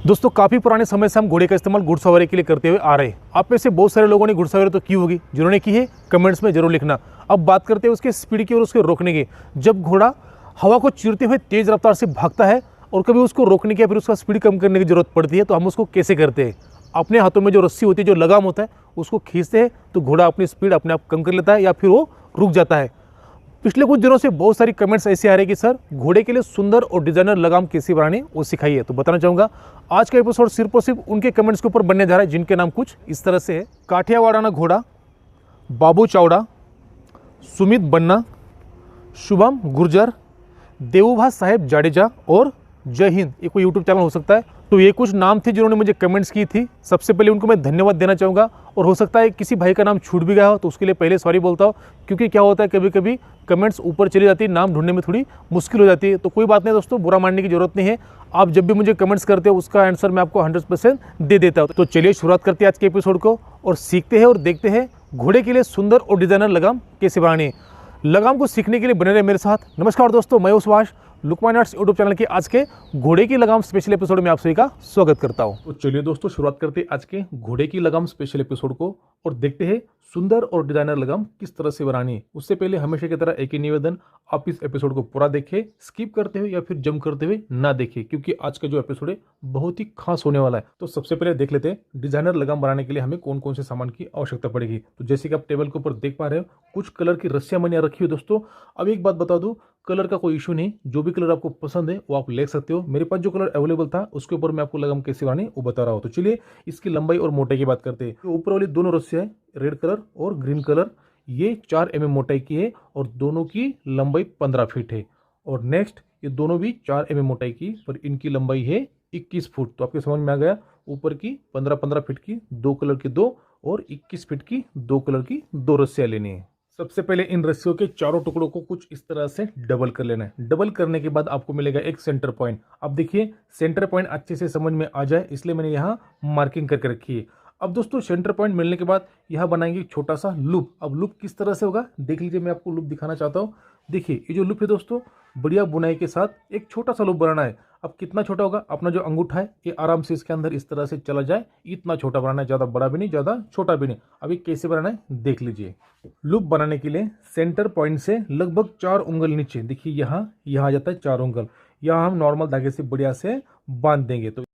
दोस्तों काफ़ी पुराने समय से हम घोड़े का इस्तेमाल घुड़सवारी के लिए करते हुए आ रहे हैं। आप में से बहुत सारे लोगों ने घुड़सवारी तो की होगी, जिन्होंने की है कमेंट्स में जरूर लिखना। अब बात करते हैं उसके स्पीड की और उसके रोकने की। जब घोड़ा हवा को चीरते हुए तेज़ रफ्तार से भागता है और कभी उसको रोकने की या फिर उसका स्पीड कम करने की जरूरत पड़ती है, तो हम उसको कैसे करते हैं? अपने हाथों में जो रस्सी होती है, जो लगाम होता है, उसको खींचते हैं तो घोड़ा अपनी स्पीड अपने आप कम कर लेता है या फिर वो रुक जाता है। पिछले कुछ दिनों से बहुत सारी कमेंट्स ऐसे आ रहे हैं कि सर घोड़े के लिए सुंदर और डिजाइनर लगाम कैसे बनानी वो सिखाइए। तो बताना चाहूँगा आज का एपिसोड सिर्फ और सिर्फ उनके कमेंट्स के ऊपर बनने जा रहा है जिनके नाम कुछ इस तरह से है। काठियावाड़ाना घोड़ा, बाबू चावड़ा, सुमित बन्ना, शुभम गुर्जर, देवूभा साहेब जाडेजा और जय हिंद। ये कोई यूट्यूब चैनल हो सकता है। तो ये कुछ नाम थे जिन्होंने मुझे कमेंट्स की थी। सबसे पहले उनको मैं धन्यवाद देना चाहूँगा, और हो सकता है किसी भाई का नाम छूट भी गया हो तो उसके लिए पहले सॉरी बोलता हूँ, क्योंकि क्या होता है कभी कभी कमेंट्स ऊपर चली जाती है, नाम ढूंढने में थोड़ी मुश्किल हो जाती है। तो कोई बात नहीं दोस्तों, बुरा मानने की जरूरत नहीं है। आप जब भी मुझे कमेंट्स करते हो उसका आंसर मैं आपको 100% दे देता हूँ। तो चलिए शुरुआत करते हैं आज के एपिसोड को और सीखते हैं और देखते हैं घोड़े के लिए सुंदर और डिजाइनर लगाम कैसे बनानी है। लगाम को सीखने के लिए बने रहे मेरे साथ। नमस्कार दोस्तों, मैं Subhash, Lukman arts YouTube channel के आज के घोड़े की लगाम स्पेशल एपिसोड में आप सभी का स्वागत करता हूं। तो चलिए दोस्तों शुरुआत करते हैं आज के घोड़े की लगाम स्पेशल एपिसोड को और देखते हैं सुंदर और डिजाइनर लगाम किस तरह से बनानी है। उससे पहले हमेशा की तरह एक ही निवेदन, आप इस एपिसोड को पूरा देखें, स्किप करते हुए या फिर जंप करते हुए ना देखें, क्योंकि आज का जो एपिसोड है बहुत ही खास होने वाला है। तो सबसे पहले देख लेते हैं डिजाइनर लगाम बनाने के लिए हमें कौन कौन से सामान की आवश्यकता पड़ेगी। तो जैसे कि आप टेबल के ऊपर देख पा रहे हो, कुछ कलर की रस्सियां मैंने रखी हुई दोस्तों। अब एक बात बता दूं, कलर का कोई इशू नहीं, जो भी कलर आपको पसंद है वो आप ले सकते हो। मेरे पास जो कलर अवेलेबल था उसके ऊपर मैं आपको लगाम कैसे बनानी वो बता रहा हूँ। तो चलिए इसकी लंबाई और मोटाई की बात करते हैं। तो ऊपर वाली दोनों रस्सियां है, रेड कलर और ग्रीन कलर, ये 4 mm मोटाई की है और दोनों की लंबाई 15 फीट है। और नेक्स्ट ये दोनों भी 4 mm मोटाई की, पर इनकी लंबाई है 21 फुट। तो आपके समझ में आ गया, ऊपर की 15-15 फीट की 2 कलर की 2 और 21 फीट की 2 कलर की 2 रस्सियां लेनी है। सबसे पहले इन रस्सियों के चारों टुकड़ों को कुछ इस तरह से डबल कर लेना है। डबल करने के बाद आपको मिलेगा एक सेंटर पॉइंट। अब देखिए सेंटर पॉइंट अच्छे से समझ में आ जाए इसलिए मैंने यहाँ मार्किंग करके रखी है। अब दोस्तों सेंटर पॉइंट मिलने के बाद यहाँ बनाएंगे एक छोटा सा लूप। अब लूप किस तरह से होगा देख लीजिए, मैं आपको लूप दिखाना चाहता हूँ। देखिए ये जो लूप है दोस्तों, बढ़िया बुनाई के साथ एक छोटा सा लूप बनाना है। अब कितना छोटा होगा, अपना जो अंगूठा है ये आराम से इसके अंदर इस तरह से चला जाए, इतना छोटा बनाना है, ज़्यादा बड़ा भी नहीं ज़्यादा छोटा भी नहीं। अभी कैसे बनाना है देख लीजिए। लूप बनाने के लिए सेंटर पॉइंट से लगभग 4 उंगल नीचे, देखिए यहाँ आ जाता है 4 उंगल, यहाँ हम नॉर्मल धागे से बढ़िया से बांध देंगे। तो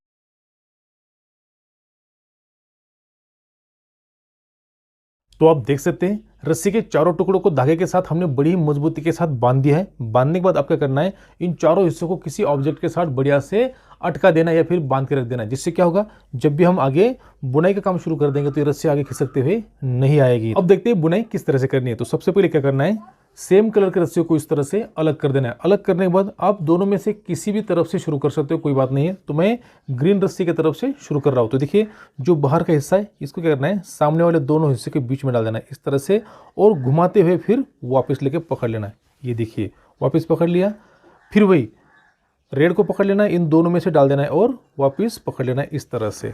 आप देख सकते हैं रस्सी के चारों टुकड़ों को धागे के साथ हमने बड़ी मजबूती के साथ बांध दिया है। बांधने के बाद आप क्या करना है, इन चारों हिस्सों को किसी ऑब्जेक्ट के साथ बढ़िया से अटका देना या फिर बांध के रख देना, जिससे क्या होगा जब भी हम आगे बुनाई का काम शुरू कर देंगे तो ये रस्सी आगे खिसकते हुए नहीं आएगी। अब देखते हैं बुनाई किस तरह से करनी है। तो सबसे पहले क्या करना है, सेम कलर के रस्सियों को इस तरह से अलग कर देना है। अलग करने के बाद आप दोनों में से किसी भी तरफ से शुरू कर सकते हो, कोई बात नहीं है। तो मैं ग्रीन रस्सी की तरफ से शुरू कर रहा हूँ। तो देखिए जो बाहर का हिस्सा है इसको क्या करना है, सामने वाले दोनों हिस्से के बीच में डाल देना है इस तरह से, और घुमाते हुए फिर वापस लेके पकड़ लेना है। ये देखिए वापस पकड़ लिया, फिर वही रेड को पकड़ लेना है, इन दोनों में से डाल देना है और वापस पकड़ लेना है इस तरह से।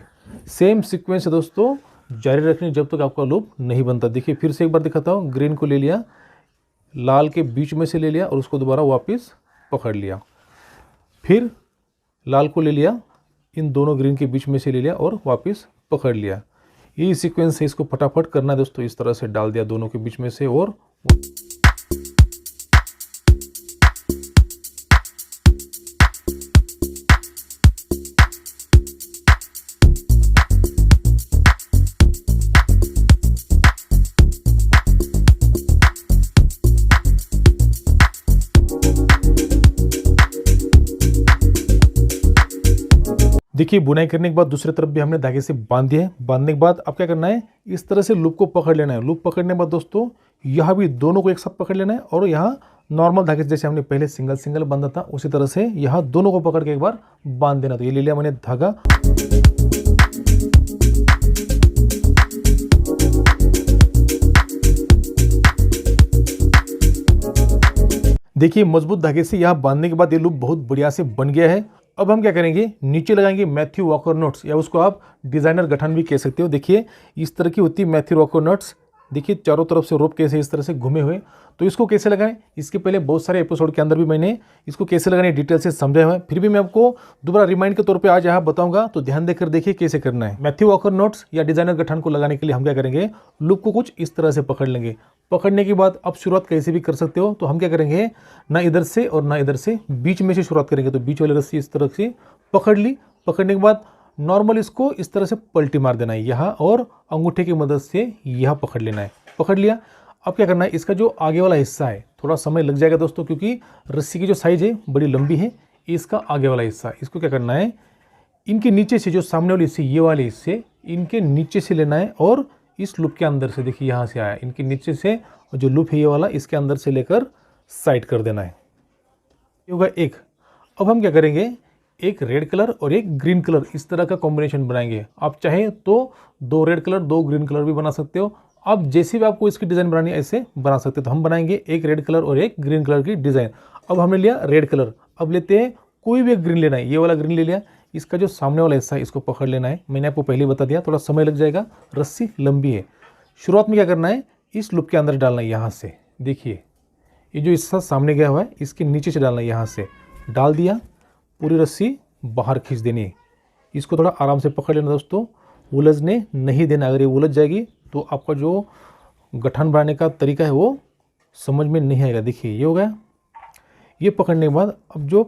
सेम सीक्वेंस है दोस्तों, जारी रखनी जब तक आपका लूप नहीं बनता। देखिए फिर से एक बार दिखाता हूँ, ग्रीन को ले लिया, लाल के बीच में से ले लिया और उसको दोबारा वापस पकड़ लिया, फिर लाल को ले लिया, इन दोनों ग्रीन के बीच में से ले लिया और वापस पकड़ लिया। यही सीक्वेंस है, इसको फटाफट करना है दोस्तों। इस तरह से डाल दिया दोनों के बीच में से और देखिए बुनाई करने के बाद दूसरी तरफ भी हमने धागे से बांध दिया है। बांधने के बाद अब क्या करना है, इस तरह से लूप को पकड़ लेना है। लूप पकड़ने के बाद दोस्तों यहाँ भी दोनों को एक साथ पकड़ लेना है और यहाँ नॉर्मल धागे से जैसे हमने पहले सिंगल सिंगल बांधा था उसी तरह से यहाँ दोनों को पकड़ के एक बार बांध देना। तो ये ले लिया मैंने धागा। देखिए मजबूत धागे से यहाँ बांधने के बाद ये लूप बहुत बढ़िया से बन गया है। अब हम क्या करेंगे, नीचे लगाएंगे मैथ्यू वॉकर नट्स, या उसको आप डिजाइनर गठन भी कह सकते हो। देखिए इस तरह की होती है मैथ्यू वॉकर नट्स, देखिए चारों तरफ से रोप कैसे इस तरह से घूमे हुए। तो इसको कैसे लगाएं, इसके पहले बहुत सारे एपिसोड के अंदर भी मैंने इसको कैसे लगाने डिटेल से समझाया हुआ है, फिर भी मैं आपको दोबारा रिमाइंड के तौर पे आज यहाँ बताऊंगा, तो ध्यान देकर देखिए कैसे करना है। मैथ्यू वॉकर नोट्स या डिजाइनर गठान को लगाने के लिए हम क्या करेंगे, लूप को कुछ इस तरह से पकड़ लेंगे। पकड़ने के बाद अब शुरुआत कैसे भी कर सकते हो, तो हम क्या करेंगे, ना इधर से और ना इधर से, बीच में से शुरुआत करेंगे। तो बीच वाली रस्सी इस तरह से पकड़ ली, पकड़ने के बाद नॉर्मल इसको इस तरह से पलटी मार देना है यहाँ, और अंगूठे की मदद से यहाँ पकड़ लेना है। पकड़ लिया, अब क्या करना है, इसका जो आगे वाला हिस्सा है, थोड़ा समय लग जाएगा दोस्तों क्योंकि रस्सी की जो साइज है बड़ी लंबी है। इसका आगे वाला हिस्सा, इसको क्या करना है, इनके नीचे से, जो सामने वाले हिस्से ये वाले हिस्से, इनके नीचे से लेना है और इस लूप के अंदर से, देखिए यहाँ से आया, इनके नीचे से जो लूप है ये वाला, इसके अंदर से लेकर साइड कर देना है। ये होगा एक। अब हम क्या करेंगे, एक रेड कलर और एक ग्रीन कलर इस तरह का कॉम्बिनेशन बनाएंगे। आप चाहें तो 2 रेड कलर 2 ग्रीन कलर भी बना सकते हो। अब जैसे भी आपको इसकी डिज़ाइन बनानी है ऐसे बना सकते हो। तो हम बनाएंगे एक रेड कलर और एक ग्रीन कलर की डिज़ाइन। अब हमने लिया रेड कलर, अब लेते हैं कोई भी एक ग्रीन लेना है, ये वाला ग्रीन ले लिया। इसका जो सामने वाला हिस्सा है इसको पकड़ लेना है। मैंने आपको पहले बता दिया, थोड़ा समय लग जाएगा, रस्सी लंबी है। शुरुआत में क्या करना है, इस लूप के अंदर डालना है यहाँ से। देखिए ये जो हिस्सा सामने गया हुआ है इसके नीचे से डालना है, यहाँ से डाल दिया, पूरी रस्सी बाहर खींच देनी है। इसको थोड़ा आराम से पकड़ लेना दोस्तों, उलझने नहीं देना। अगर ये उलझ जाएगी तो आपका जो गठान बनाने का तरीका है वो समझ में नहीं आएगा। देखिए ये हो गया। ये पकड़ने के बाद अब जो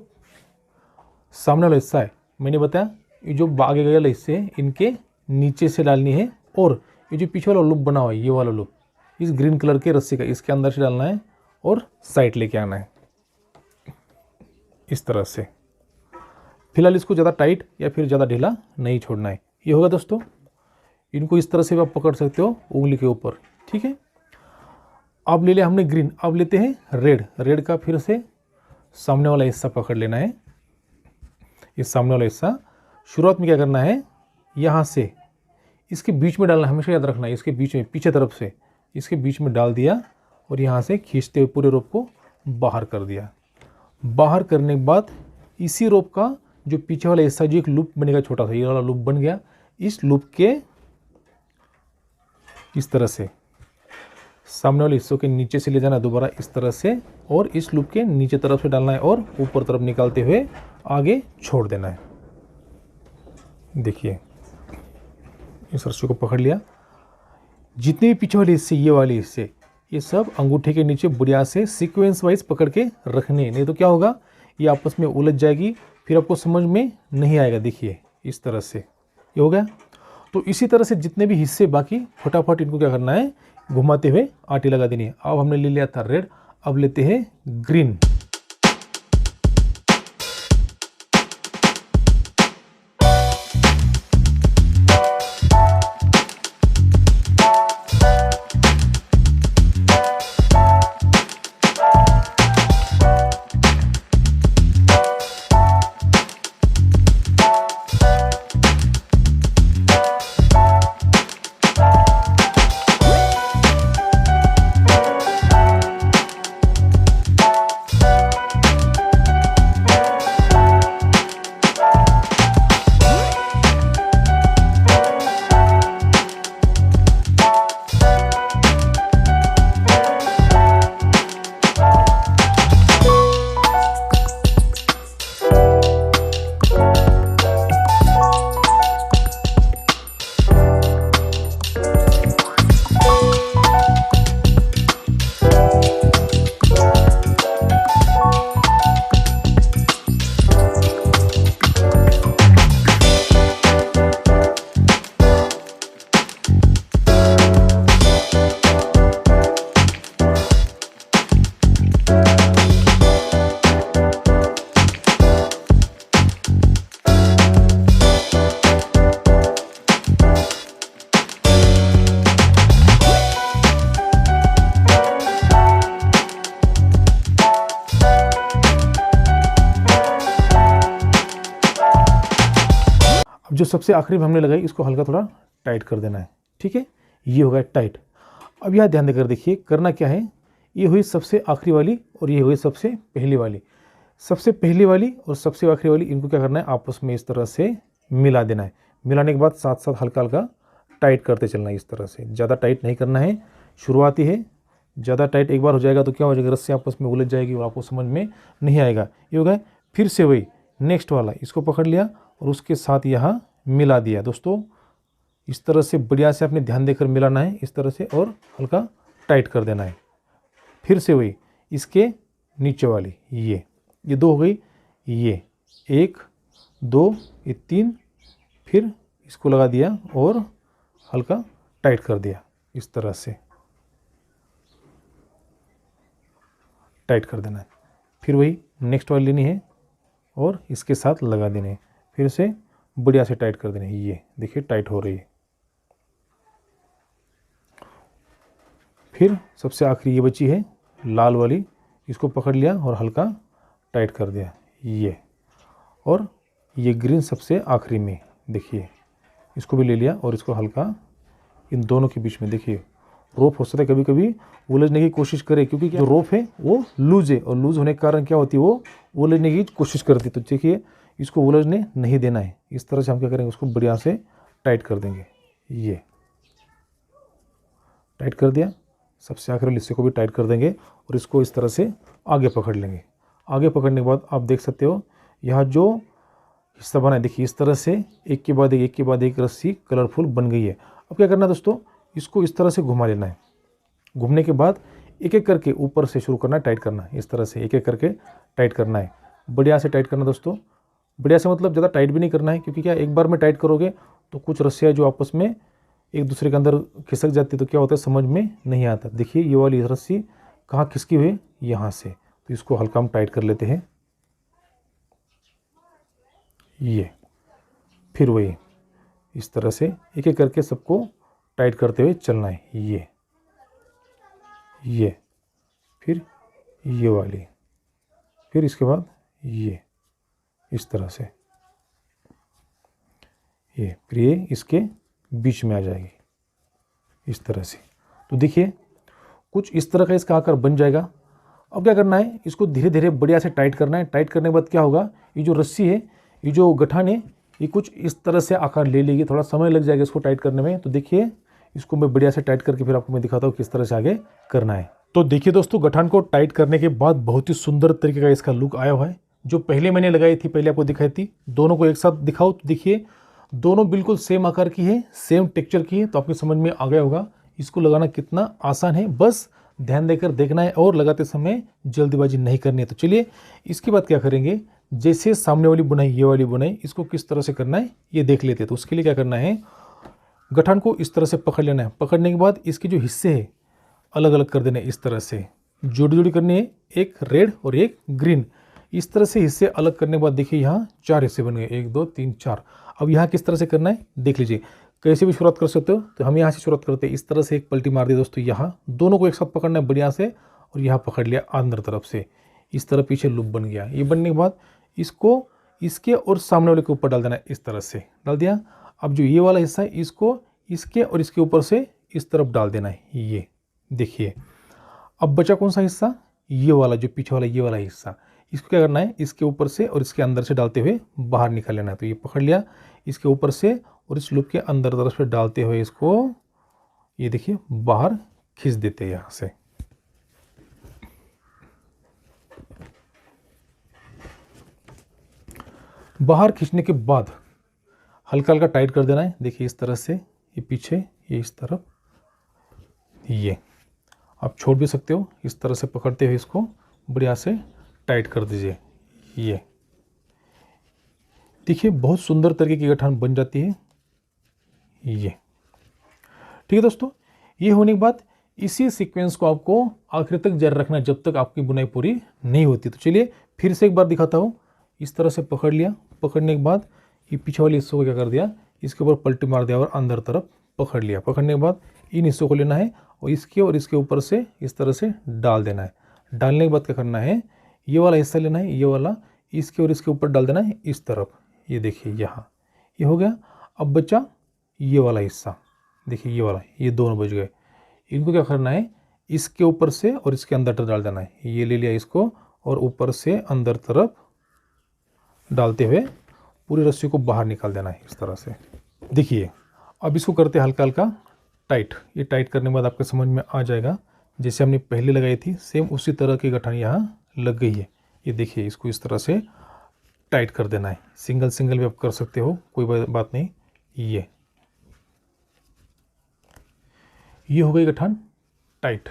सामने वाला हिस्सा है, मैंने बताया ये जो आगे गए वाले हिस्से इनके नीचे से डालनी है, और ये जो पीछे वाला लूप बना हुआ है ये वाला लूप इस ग्रीन कलर के रस्सी का इसके अंदर से डालना है और साइड लेके आना है इस तरह से। फिलहाल इसको ज़्यादा टाइट या फिर ज़्यादा ढीला नहीं छोड़ना है। ये होगा दोस्तों। इनको इस तरह से भी आप पकड़ सकते हो उंगली के ऊपर, ठीक है। अब ले लिया हमने ग्रीन, अब लेते हैं रेड। रेड का फिर से सामने वाला हिस्सा पकड़ लेना है, इस सामने वाला हिस्सा। शुरुआत में क्या करना है, यहाँ से इसके बीच में डालना, हमेशा याद रखना है, इसके बीच में, पीछे तरफ से इसके बीच में डाल दिया और यहाँ से खींचते हुए पूरे रोप को बाहर कर दिया। बाहर करने के बाद इसी रोप का जो पीछे वाला हिस्सा, जो एक लूप बनेगा छोटा सा, ये वाला लूप बन गया, इस लूप के इस तरह से सामने वाले हिस्सों के नीचे से ले जाना है दोबारा इस तरह से, और इस लूप के नीचे तरफ से डालना है और ऊपर तरफ निकालते हुए आगे छोड़ देना है। देखिए इस रस्सी को पकड़ लिया। जितने भी पीछे वाले हिस्से, ये वाले हिस्से, ये सब अंगूठे के नीचे बढ़िया से सीक्वेंस वाइज पकड़ के रखने, नहीं तो क्या होगा, ये आपस में उलझ जाएगी, फिर आपको समझ में नहीं आएगा। देखिए इस तरह से ये हो गया। तो इसी तरह से जितने भी हिस्से बाकी, फटाफट इनको क्या करना है, घुमाते हुए आटी लगा देनी है। अब हमने ले लिया था रेड, अब लेते हैं ग्रीन। जो सबसे आखिरी में हमने लगाई इसको हल्का थोड़ा टाइट कर देना है, ठीक है। ये हो गया टाइट। अब यहाँ ध्यान देकर देखिए करना क्या है, ये हुई सबसे आखिरी वाली और ये हुई सबसे पहली वाली। सबसे पहली वाली और सबसे आखिरी वाली, इनको क्या करना है, आपस में इस तरह से मिला देना है। मिलाने के बाद साथ साथ हल्का हल्का टाइट करते चलना है इस तरह से, ज़्यादा टाइट नहीं करना है। शुरुआती है, ज़्यादा टाइट एक बार हो जाएगा तो क्या हो जाएगा, रस्सी आपस में उलझ जाएगी और आपको समझ में नहीं आएगा। ये हो गया। फिर से वही नेक्स्ट वाला, इसको पकड़ लिया और उसके साथ यहाँ मिला दिया। दोस्तों इस तरह से बढ़िया से आपने ध्यान देकर मिलाना है, इस तरह से, और हल्का टाइट कर देना है। फिर से वही इसके नीचे वाली, ये 2 हो गई, ये 1 2 ये 3, फिर इसको लगा दिया और हल्का टाइट कर दिया, इस तरह से टाइट कर देना है। फिर वही नेक्स्ट वाली लेनी है और इसके साथ लगा देने हैं, फिर से बढ़िया से टाइट कर देने हैं। ये देखिए टाइट हो रही है। फिर सबसे आखिरी ये बची है लाल वाली, इसको पकड़ लिया और हल्का टाइट कर दिया, ये, और ये ग्रीन सबसे आखिरी में, देखिए इसको भी ले लिया और इसको हल्का इन दोनों के बीच में, देखिए रोप हो सकता है कभी कभी उलझने की कोशिश करे, क्योंकि जो रोप है वो लूज है और लूज होने के कारण क्या होती है, वो उलझने की कोशिश करती है। तो देखिए इसको उलझने नहीं देना है। इस तरह से हम क्या करेंगे, उसको बढ़िया से टाइट कर देंगे। ये टाइट कर दिया, सबसे आखिरी हिस्से को भी टाइट कर देंगे और इसको इस तरह से आगे पकड़ लेंगे। आगे पकड़ने के बाद आप देख सकते हो यहाँ जो हिस्सा बना है, देखिए इस तरह से एक के बाद एक रस्सी कलरफुल बन गई है। अब क्या करना है दोस्तों, इसको इस तरह से घुमा लेना है। घूमने के बाद एक एक करके ऊपर से शुरू करना है, टाइट करना है, इस तरह से एक एक करके टाइट करना है। बढ़िया से टाइट करना दोस्तों, बढ़िया से मतलब ज़्यादा टाइट भी नहीं करना है, क्योंकि क्या एक बार में टाइट करोगे तो कुछ रस्सियाँ जो आपस में एक दूसरे के अंदर खिसक जाती है, तो क्या होता है समझ में नहीं आता। देखिए ये वाली रस्सी कहाँ खिसकी हुई, यहाँ से, तो इसको हल्का हम टाइट कर लेते हैं। ये फिर वही इस तरह से एक एक करके सबको टाइट करते हुए चलना है। ये फिर ये वाली, फिर इसके बाद ये इस तरह से, ये फिर ये इसके बीच में आ जाएगी इस तरह से। तो देखिए कुछ इस तरह का इसका आकार बन जाएगा। अब क्या करना है, इसको धीरे धीरे बढ़िया से टाइट करना है। टाइट करने के बाद क्या होगा, ये जो रस्सी है, ये जो गठान है, ये कुछ इस तरह से आकार ले लेगी। थोड़ा समय लग जाएगा इसको टाइट करने में। तो देखिए इसको मैं बढ़िया से टाइट करके फिर आपको मैं दिखाता हूँ किस तरह से आगे करना है। तो देखिए दोस्तों, गठान को टाइट करने के बाद बहुत ही सुंदर तरीके का इसका लुक आया हुआ है। जो पहले मैंने लगाई थी, पहले आपको दिखाई थी, दोनों को एक साथ दिखाओ तो देखिए दोनों बिल्कुल सेम आकार की है, सेम टेक्सचर की है। तो आपके समझ में आ गया होगा इसको लगाना कितना आसान है। बस ध्यान देकर देखना है और लगाते समय जल्दीबाजी नहीं करनी है। तो चलिए इसके बाद क्या करेंगे, जैसे सामने वाली बुनाई, ये वाली बुनाई, इसको किस तरह से करना है ये देख लेते हैं। तो उसके लिए क्या करना है, गठान को इस तरह से पकड़ लेना है। पकड़ने के बाद इसके जो हिस्से हैं अलग अलग कर देने, इस तरह से जोड़ी जोड़ी करनी है, एक रेड और एक ग्रीन। इस तरह से हिस्से अलग करने के बाद देखिए यहाँ 4 हिस्से बन गए, 1 2 3 4। अब यहाँ किस तरह से करना है देख लीजिए, कैसे भी शुरुआत कर सकते हो। तो हम यहाँ से शुरुआत करते हैं, इस तरह से एक पलटी मार दी दोस्तों। यहाँ दोनों को एक साथ पकड़ना है बढ़िया से, और यहाँ पकड़ लिया अंदर तरफ से, इस तरह पीछे लूप बन गया। ये बनने के बाद इसको इसके और सामने वाले के ऊपर डाल देना है, इस तरह से डाल दिया। अब जो ये वाला हिस्सा है इसको इसके और इसके ऊपर से इस तरफ डाल देना है। ये देखिए अब बचा कौन सा हिस्सा, ये वाला जो पीछे वाला ये वाला हिस्सा, इसको क्या करना है, इसके ऊपर से और इसके अंदर से डालते हुए बाहर निकाल लेना है। तो ये पकड़ लिया, इसके ऊपर से और इस लूप के अंदर तरफ से डालते हुए इसको ये देखिए बाहर खींच देते हैं यहाँ से। बाहर खींचने के बाद हल्का हल्का टाइट कर देना है। देखिए इस तरह से, ये पीछे, ये इस तरफ, ये आप छोड़ भी सकते हो। इस तरह से पकड़ते हुए इसको बढ़िया से टाइट कर दीजिए। ये देखिए बहुत सुंदर तरीके की गठान बन जाती है। ये ठीक है दोस्तों, ये होने के बाद इसी सीक्वेंस को आपको आखिर तक जारी रखना है जब तक आपकी बुनाई पूरी नहीं होती। तो चलिए फिर से एक बार दिखाता हूँ। इस तरह से पकड़ लिया, पकड़ने के बाद ये पीछे वाले हिस्सों को क्या कर दिया, इसके ऊपर पलटी मार दिया और अंदर तरफ पकड़ लिया। पकड़ने के बाद इन हिस्सों को लेना है और इसके ऊपर से इस तरह से डाल देना है। डालने के बाद क्या करना है, ये वाला हिस्सा लेना है, ये वाला इसके और इसके ऊपर डाल देना है इस तरफ। ये देखिए यहाँ ये हो गया। अब बचा ये वाला हिस्सा, देखिए ये वाला, ये दोनों बच गए। इनको क्या करना है, इसके ऊपर से और इसके अंदर तरफ डाल देना है। ये ले लिया इसको और ऊपर से अंदर तरफ डालते हुए पूरी रस्सी को बाहर निकाल देना है इस तरह से। देखिए अब इसको करते हल्का हल्का टाइट। ये टाइट करने के बाद आपको समझ में आ जाएगा, जैसे हमने पहले लगाई थी सेम उसी तरह की गठान यहाँ लग गई है। ये देखिए, इसको इस तरह से टाइट कर देना है। सिंगल सिंगल भी आप कर सकते हो, कोई बात नहीं। ये हो गई गठान टाइट।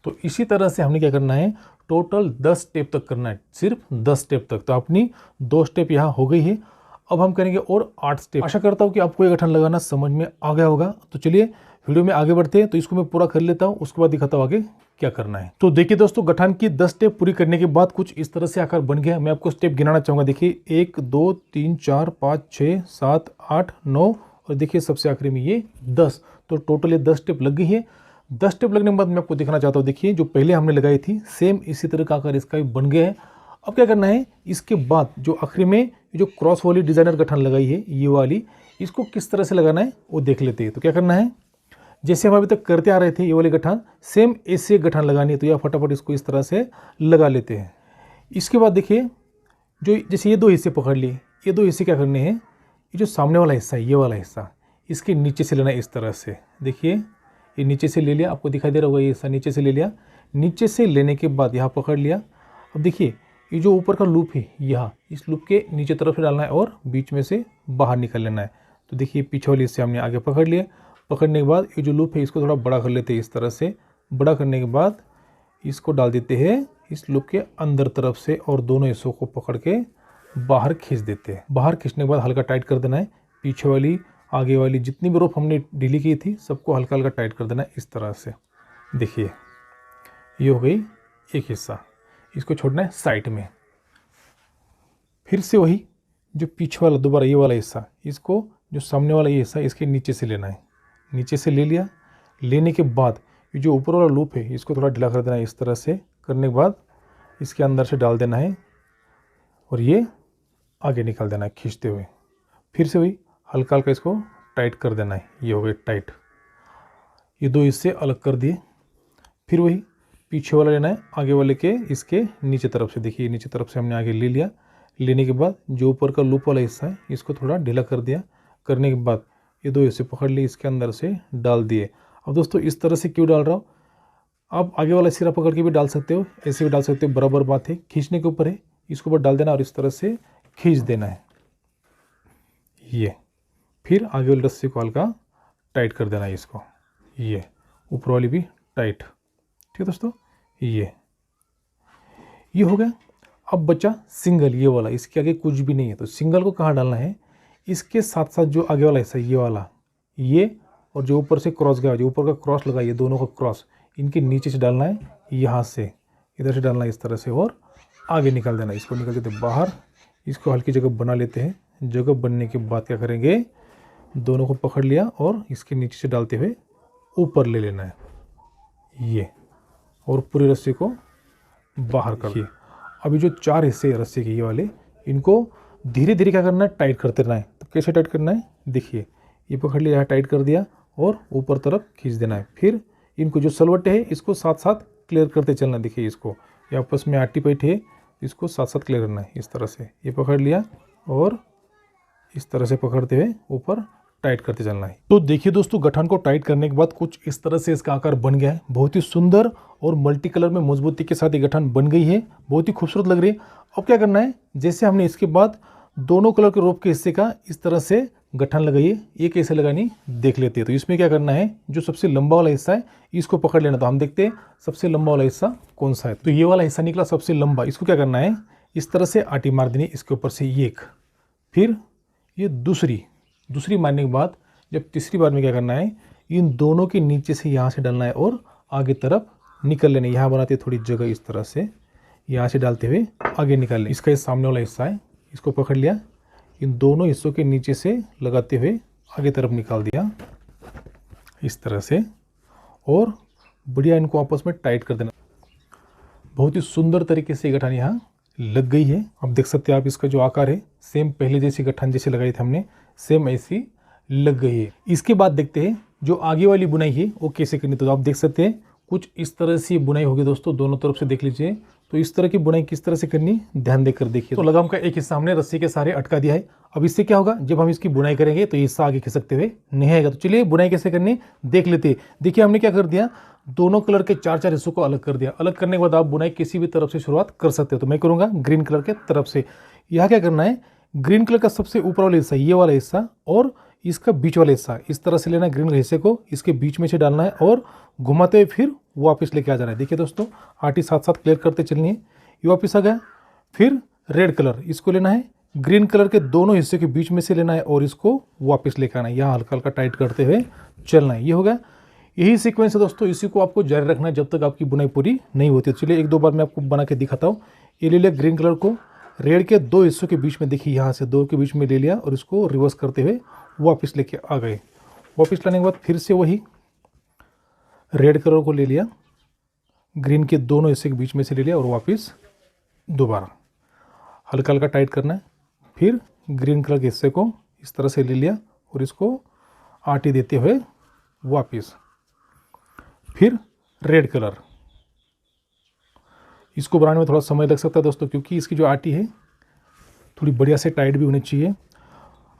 तो इसी तरह से हमने क्या करना है, टोटल 10 स्टेप तक करना है, सिर्फ 10 स्टेप तक। तो अपनी 2 स्टेप यहाँ हो गई है। अब हम करेंगे और 8 स्टेप। आशा करता हूँ कि आपको ये गठान लगाना समझ में आ गया होगा। तो चलिए वीडियो में आगे बढ़ते हैं। तो इसको मैं पूरा कर लेता हूँ, उसके बाद दिखाता हूँ आगे क्या करना है। तो देखिए दोस्तों, गठान की 10 स्टेप पूरी करने के बाद कुछ इस तरह से आकार बन गया। मैं आपको स्टेप गिनाना चाहूँगा। देखिए 1 2 3 4 5 6 7 8 9 और देखिए सबसे आखिरी में ये 10। तो टोटल ये 10 स्टेप लग गई है। 10 स्टेप लगने के बाद मैं आपको दिखाना चाहता हूँ। देखिए जो पहले हमने लगाई थी सेम इसी तरह का आकार इसका भी बन गया है। अब क्या करना है, इसके बाद जो आखिरी में जो क्रॉस वाली डिजाइनर गठान लगाई है ये वाली, इसको किस तरह से लगाना है वो देख लेते हैं। तो क्या करना है, जैसे हम अभी तक करते आ रहे थे ये वाली गठान, सेम ऐसे गठान लगानी है। तो यह फटाफट इसको इस तरह से लगा लेते हैं। इसके बाद देखिए, जो जैसे ये 2 हिस्से पकड़ लिए, ये 2 हिस्से क्या करने हैं, ये जो सामने वाला हिस्सा है ये वाला हिस्सा इसके नीचे से लेना है इस तरह से। देखिए ये नीचे से ले लिया, आपको दिखाई दे रहा होगा, ये हिस्सा नीचे से ले लिया। नीचे से लेने के बाद यहाँ पकड़ लिया। अब देखिए ये जो ऊपर का लूप है यहाँ, इस लूप के नीचे तरफ से डालना है और बीच में से बाहर निकल लेना है। तो देखिए पीछे वाली हिस्से हमने आगे पकड़ लिया। पकड़ने के बाद ये जो लूप है इसको थोड़ा बड़ा कर लेते हैं इस तरह से। बड़ा करने के बाद इसको डाल देते हैं इस लूप के अंदर तरफ से और दोनों हिस्सों को पकड़ के बाहर खींच देते हैं। बाहर खींचने के बाद हल्का टाइट कर देना है। पीछे वाली आगे वाली जितनी भी रोप हमने ढीली की थी सबको हल्का हल्का टाइट कर देना है इस तरह से। देखिए ये हो गई एक हिस्सा, इसको छोड़ना है साइड में। फिर से वही जो पीछे वाला दोबारा ये वाला हिस्सा, इसको जो सामने वाला ये हिस्सा इसके नीचे से लेना है। नीचे से ले लिया। लेने के बाद ये जो ऊपर वाला लूप है इसको थोड़ा ढीला कर देना है इस तरह से। करने के बाद इसके अंदर से डाल देना है और ये आगे निकाल देना है खींचते हुए। फिर से वही हल्का हल्का इसको टाइट कर देना है। ये हो गए टाइट। ये 2 हिस्से अलग कर दिए। फिर वही पीछे वाला लेना है आगे वाले के इसके नीचे तरफ से। देखिए नीचे तरफ से हमने आगे ले लिया। लेने के बाद जो ऊपर का लूप वाला हिस्सा है इसको थोड़ा ढीला कर दिया। करने के बाद ये 2 हिस्से पकड़ लिए, इसके अंदर से डाल दिए। अब दोस्तों इस तरह से क्यों डाल रहा हूँ, आप आगे वाला सिरा पकड़ के भी डाल सकते हो, ऐसे भी डाल सकते हो, बराबर बात है। खींचने के ऊपर है, इसको ऊपर डाल देना और इस तरह से खींच देना है। ये फिर आगे वाली रस्सी को हल्का टाइट कर देना है इसको। ये ऊपर वाली भी टाइट। ठीक है दोस्तों, ये हो गया। अब बचा सिंगल, ये वाला, इसके आगे कुछ भी नहीं है। तो सिंगल को कहाँ डालना है, इसके साथ साथ जो आगे वाला हिस्सा ये वाला, ये और जो ऊपर से क्रॉस गया, जो ऊपर का क्रॉस लगा, ये दोनों का क्रॉस इनके नीचे से डालना है। यहाँ से इधर से डालना है इस तरह से और आगे निकाल देना। इसको निकाल देते बाहर। इसको हल्की जगह बना लेते हैं। जगह बनने के बाद क्या करेंगे, दोनों को पकड़ लिया और इसके नीचे से डालते हुए ऊपर ले लेना है ये, और पूरी रस्सी को बाहर कर दिए। अभी जो 4 हिस्से रस्सी के ये वाले, इनको धीरे धीरे क्या करना है, टाइट करते रहना है। तो कैसे टाइट करना है, देखिए ये पकड़ लिया, यहाँ टाइट कर दिया और ऊपर तरफ खींच देना है। फिर इनको जो सलवटे है इसको साथ साथ क्लियर करते चलना। देखिए इसको, ये आपस में आटी पैट है, इसको साथ साथ क्लियर करना है इस तरह से। ये पकड़ लिया और इस तरह से पकड़ते हुए ऊपर टाइट करते चलना है। तो देखिए दोस्तों, गठान को टाइट करने के बाद कुछ इस तरह से इसका आकार बन गया है। बहुत ही सुंदर और मल्टी कलर में मजबूती के साथ ये गठान बन गई है, बहुत ही खूबसूरत लग रही है। अब क्या करना है, जैसे हमने इसके बाद दोनों कलर के रोप के हिस्से का इस तरह से गठान लगाई है, ये कैसे लगानी देख लेते हैं। तो इसमें क्या करना है, जो सबसे लंबा वाला हिस्सा है इसको पकड़ लेना। तो हम देखते हैं सबसे लंबा वाला हिस्सा कौन सा है। तो ये वाला हिस्सा निकला सबसे लंबा। इसको क्या करना है, इस तरह से आटी मार देनी इसके ऊपर से एक। फिर ये दूसरी मारने के बाद जब तीसरी बार में क्या करना है, इन दोनों के नीचे से यहाँ से डालना है और आगे तरफ निकल लेना है। यहाँ बनाते थोड़ी जगह इस तरह से, यहाँ से डालते हुए आगे निकाल लें। इसका ये सामने वाला हिस्सा है, इसको पकड़ लिया, इन दोनों हिस्सों के नीचे से लगाते हुए आगे तरफ निकाल दिया इस तरह से, और बढ़िया इनको आपस में टाइट कर देना। बहुत ही सुंदर तरीके से गठान यहाँ लग गई है। अब देख सकते हैं आप, इसका जो आकार है सेम पहले जैसी गठान जैसे लगाई थी हमने, सेम ऐसी लग गई है। इसके बाद देखते हैं जो आगे वाली बुनाई है वो कैसे करनी। तो आप देख सकते हैं कुछ इस तरह से बुनाई होगी दोस्तों। दोनों तरफ से देख लीजिए, तो इस तरह की बुनाई किस तरह से करनी ध्यान देकर देखिए। तो लगाम का एक हिस्सा हमने रस्सी के सहारे अटका दिया है। अब इससे क्या होगा, जब हम इसकी बुनाई करेंगे तो ये हिस्सा आगे खिसकते हुए नहीं आएगा। तो चलिए बुनाई कैसे करनी देख लेते हैं। देखिए हमने क्या कर दिया, दोनों कलर के 4-4 हिस्सों को अलग कर दिया। अलग करने के बाद आप बुनाई किसी भी तरफ से शुरुआत कर सकते हो। तो मैं करूँगा ग्रीन कलर के तरफ से। यहाँ क्या करना है, ग्रीन कलर का सबसे ऊपर वाला हिस्सा, ये वाला हिस्सा और इसका बीच वाला हिस्सा इस तरह से लेना है। ग्रीन हिस्से को इसके बीच में से डालना है और घुमाते हुए फिर वापस लेके आ जाना है। देखिए दोस्तों आर्टी साथ साथ क्लियर करते चलनी है। ये वापस आ गया। फिर रेड कलर इसको लेना है, ग्रीन कलर के दोनों हिस्से के बीच में से लेना है और इसको वापस लेकर आना है। यहाँ हल्का हल्का टाइट करते हुए चलना है। ये हो गया। यही सीक्वेंस है दोस्तों, इसी को आपको जारी रखना है जब तक आपकी बुनाई पूरी नहीं होती। चलिए एक दो बार मैं आपको बना के दिखाता हूँ। ये ले लिया ग्रीन कलर को, रेड के दो हिस्सों के बीच में, देखिए यहाँ से दो के बीच में ले लिया और इसको रिवर्स करते हुए वापस लेके आ गए। वापस लाने के बाद फिर से वही रेड कलर को ले लिया, ग्रीन के दोनों हिस्से के बीच में से ले लिया और वापस दोबारा हल्का हल्का टाइट करना है। फिर ग्रीन कलर के हिस्से को इस तरह से ले लिया और इसको आटी देते हुए वापस। फिर रेड कलर, इसको बनाने में थोड़ा समय लग सकता है दोस्तों, क्योंकि इसकी जो आटी है थोड़ी बढ़िया से टाइट भी होनी चाहिए।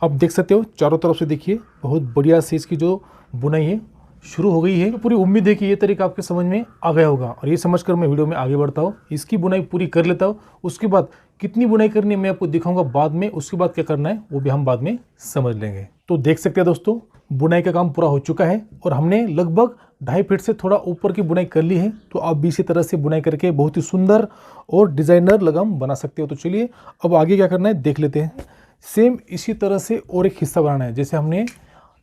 अब देख सकते हो चारों तरफ से देखिए बहुत बढ़िया से इसकी जो बुनाई है शुरू हो गई है। तो पूरी उम्मीद है कि ये तरीका आपके समझ में आ गया होगा और ये समझकर मैं वीडियो में आगे बढ़ता हूँ, इसकी बुनाई पूरी कर लेता हूँ। उसके बाद कितनी बुनाई करनी है मैं आपको दिखाऊंगा बाद में। उसके बाद क्या करना है वो भी हम बाद में समझ लेंगे। तो देख सकते हैं दोस्तों बुनाई का काम पूरा हो चुका है और हमने लगभग 2.5 फीट से थोड़ा ऊपर की बुनाई कर ली है। तो आप भी इसी तरह से बुनाई करके बहुत ही सुंदर और डिजाइनर लगाम बना सकते हो। तो चलिए अब आगे क्या करना है देख लेते हैं। सेम इसी तरह से और एक हिस्सा बनाना है, जैसे हमने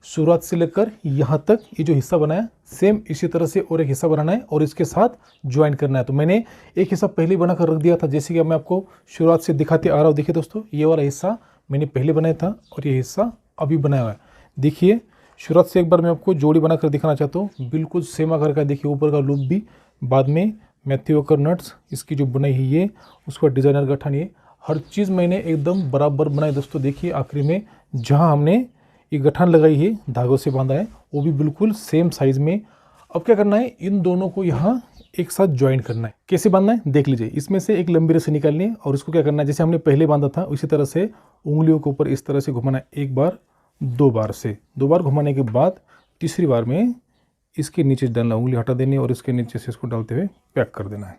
शुरुआत से लेकर यहाँ तक ये जो हिस्सा बनाया, सेम इसी तरह से और एक हिस्सा बनाना है और इसके साथ ज्वाइन करना है। तो मैंने एक हिस्सा पहले बना कर रख दिया था, जैसे कि मैं आपको शुरुआत से दिखाते आ रहा हूँ। देखिए दोस्तों ये वाला हिस्सा मैंने पहले बनाया था और ये हिस्सा अभी बनाया हुआ है। देखिए शुरुआत से एक बार मैं आपको जोड़ी बना कर दिखाना चाहता हूँ, बिल्कुल सेम आकार का। देखिए ऊपर का लूप भी, बाद में मैथ्यू वॉकर नट्स, इसकी जो बुनाई है ये, उसका डिज़ाइनर गठन, ये हर चीज़ मैंने एकदम बराबर बनाई दोस्तों। देखिए आखिरी में जहाँ हमने ये गठान लगाई है, धागों से बांधा है, वो भी बिल्कुल सेम साइज में। अब क्या करना है, इन दोनों को यहाँ एक साथ ज्वाइन करना है। कैसे बांधना है देख लीजिए। इसमें से एक लंबी रस्सी निकालनी है और इसको क्या करना है, जैसे हमने पहले बांधा था उसी तरह से उंगलियों के ऊपर इस तरह से घुमाना है। एक बार, दो बार से, दो बार घुमाने के बाद तीसरी बार में इसके नीचे डालना, उंगली हटा देनी और इसके नीचे से इसको डालते हुए पैक कर देना है।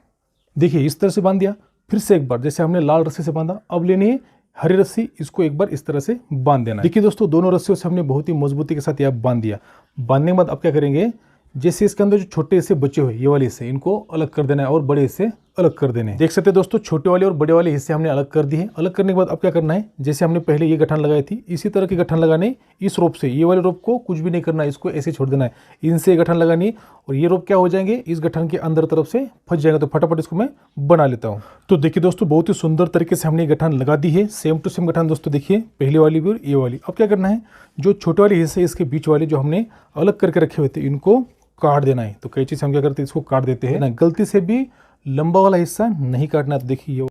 देखिए इस तरह से बांध दिया। फिर से एक बार जैसे हमने लाल रस्सी से बांधा, अब लेनी है हरी रस्सी, इसको एक बार इस तरह से बांध देना है। देखिए दोस्तों दोनों रस्सियों से हमने बहुत ही मजबूती के साथ यह बांध दिया। बांधने के बाद अब क्या करेंगे, जैसे इसके अंदर जो छोटे हिस्से बचे हुए ये वाले हिस्से, इनको अलग कर देना है और बड़े हिस्से अलग कर देने हैं। देख सकते हैं दोस्तों छोटे वाले और बड़े वाले हिस्से हमने अलग कर दिए हैं। अलग करने के बाद अब क्या करना है, जैसे हमने पहले ये गठान लगाई थी इसी तरह की गठान लगाने, इस रोप से, ये वाले रोप को कुछ भी नहीं करना है, इसको ऐसे छोड़ देना है। इनसे गठान लगानी है और ये रोप क्या हो जाएंगे, इस गठान के अंदर तरफ से फंस जाएगा। तो फटाफट इसको मैं बना लेता हूँ। तो देखिए दोस्तों बहुत ही सुंदर तरीके से हमने गठान लगा दी है, सेम टू सेम गठान दोस्तों। देखिए पहले वाली भी और ये वाली। अब क्या करना है, जो छोटे वाले हिस्से इसके बीच वाले जो हमने अलग करके रखे हुए थे इनको काट देना है। तो कई चीज़ हम क्या करते हैं, इसको काट देते हैं ना, गलती से भी लंबा वाला हिस्सा नहीं काटना। तो देखिए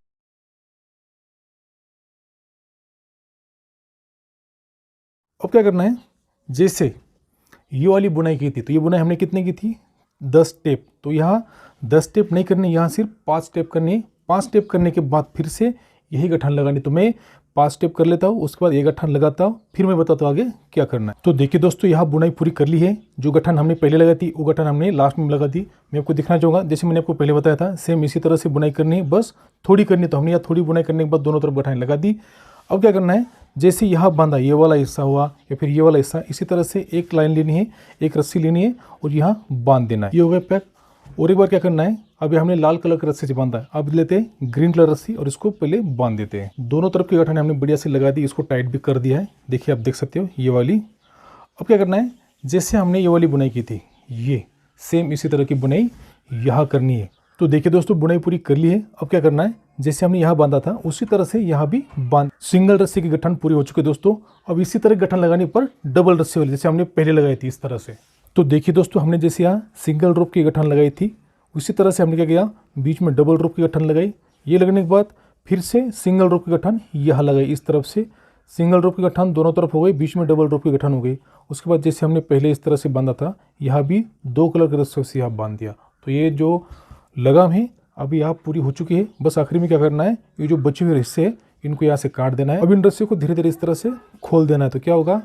अब क्या करना है, जैसे ये वाली बुनाई की थी तो ये बुनाई हमने कितने की थी, 10 स्टेप। तो यहाँ 10 स्टेप नहीं करनी, यहाँ सिर्फ 5 स्टेप करनी है। 5 स्टेप करने के बाद फिर से यही गठान लगानी। तो मैं 5 स्टेप कर लेता हूँ, उसके बाद ये गठान लगाता हूँ, फिर मैं बताता हूँ आगे क्या करना है। तो देखिए दोस्तों यहाँ बुनाई पूरी कर ली है। जो गठान हमने पहले लगाई थी वो गठान हमने लास्ट में लगा दी। मैं आपको दिखाना चाहूँगा, जैसे मैंने आपको पहले बताया था सेम इसी तरह से बुनाई करनी है, बस थोड़ी करनी है। तो हमने यहाँ थोड़ी बुनाई करने के बाद दोनों तरफ गठान लगा दी। अब क्या करना है, जैसे यहाँ बांधा ये वाला हिस्सा हुआ या फिर ये वाला हिस्सा, इसी तरह से एक लाइन लेनी है, एक रस्सी लेनी है और यहाँ बांध देना है। ये हो गया पैक। और एक बार क्या करना है, अभी हमने लाल कलर की रस्सी से बांधा है, अब लेते हैं ग्रीन कलर रस्सी और इसको पहले बांध देते हैं। दोनों तरफ की गठाने हमने बढ़िया से लगा दी, इसको टाइट भी कर दिया है। देखिए आप देख सकते हो ये वाली। अब क्या करना है, जैसे हमने ये वाली बुनाई की थी, ये सेम इसी तरह की बुनाई यहाँ करनी है। तो देखिए दोस्तों बुनाई पूरी कर ली है। अब क्या करना है, जैसे हमने यहाँ बांधा था उसी तरह से यहाँ भी बांध, सिंगल रस्सी की गठन पूरी हो चुकी है दोस्तों। अब इसी तरह गठन लगाने पर डबल रस्सी वाली, जैसे हमने पहले लगाई थी इस तरह से। तो देखिए दोस्तों हमने जैसे यहाँ सिंगल रोप की गठन लगाई थी उसी तरह से हमने क्या किया, बीच में डबल रोप की गठन लगाई। ये लगने के बाद फिर से सिंगल रोप की गठन यहाँ लगाई, इस तरफ से सिंगल रोप की गठन दोनों तरफ हो गई, बीच में डबल रोप की गठन हो गई। उसके बाद जैसे हमने पहले इस तरह से बांधा था, यहाँ भी 2 कलर के रस्सियों से यहाँ बांध दिया। तो ये जो लगाम है अभी यहाँ पूरी हो चुकी है। बस आखिरी में क्या करना है, ये जो बचे हुए हिस्से हैं इनको यहाँ से काट देना है। अब इन रस्सी को धीरे धीरे इस तरह से खोल देना है। तो क्या होगा,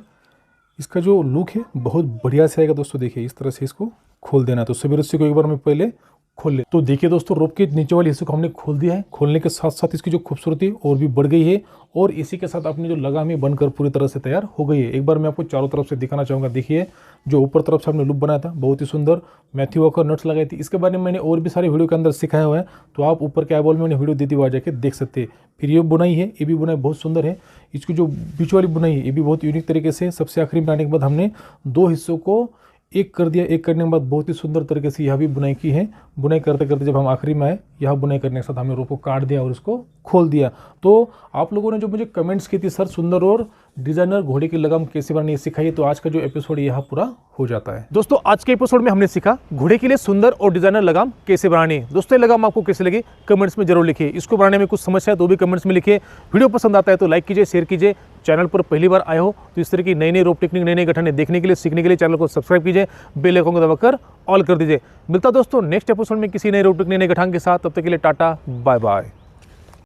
इसका जो लुक है बहुत बढ़िया से आएगा दोस्तों। देखिए इस तरह से इसको खोल देना है। तो सभी रस्सी को एक बार मैं पहले खोल ले। तो देखिए दोस्तों, रोप के नीचे वाले हिस्से को हमने खोल दिया है। खोलने के साथ साथ इसकी जो खूबसूरती और भी बढ़ गई है और इसी के साथ अपनी जो लगाम है बनकर पूरी तरह से तैयार हो गई है। एक बार मैं आपको चारों तरफ से दिखाना चाहूँगा। देखिए जो ऊपर तरफ से हमने लूप बनाया था बहुत ही सुंदर, मैथ्यू वॉकर नट्स लगाई थी। इसके बारे में मैंने और भी सारे वीडियो के अंदर सिखाया हुआ है, तो आप ऊपर के आई बॉल में मैंने वीडियो दी थी, वहाँ जाके देख सकते हैं। फिर ये बुनाई है, ये भी बुनाई बहुत सुंदर है। इसकी जो बीच वाली बुनाई है ये भी बहुत यूनिक तरीके से। सबसे आखिरी बनाने के बाद हमने दो हिस्सों को एक कर दिया। एक करने के बाद बहुत ही सुंदर तरीके से यह भी बुनाई की है। बुनाई करते करते जब हम आखिरी में आए, यह बुनाई करने के साथ हमने रोप को काट दिया और इसको खोल दिया। तो आप लोगों ने जो मुझे कमेंट्स की थी, सर सुंदर और डिजाइनर घोड़े की लगाम कैसे बनानी है सिखाइए, तो आज का जो एपिसोड यहाँ पूरा हो जाता है। दोस्तों आज के एपिसोड में हमने सीखा घोड़े के लिए सुंदर और डिजाइनर लगाम कैसे बनानी है। दोस्तों ये लगाम आपको कैसे लगी कमेंट्स में जरूर लिखिए। इसको बनाने में कुछ समस्या है तो भी कमेंट्स में लिखिए। वीडियो पसंद आता है तो लाइक कीजिए, शेयर कीजिए। चैनल पर पहली बार आए हो तो इस तरह की नई नई रोप टेक्निक, नई नई गठने देखने के लिए, सीखने के लिए चैनल को सब्सक्राइब कीजिए, बेल आइकन को दबाकर ऑल कर दीजिए। मिलता दोस्तों नेक्स्ट एपिसोड में किसी नए रोप टेक्निक, नए गठान के साथ। तब तक के लिए टाटा बाय बाय।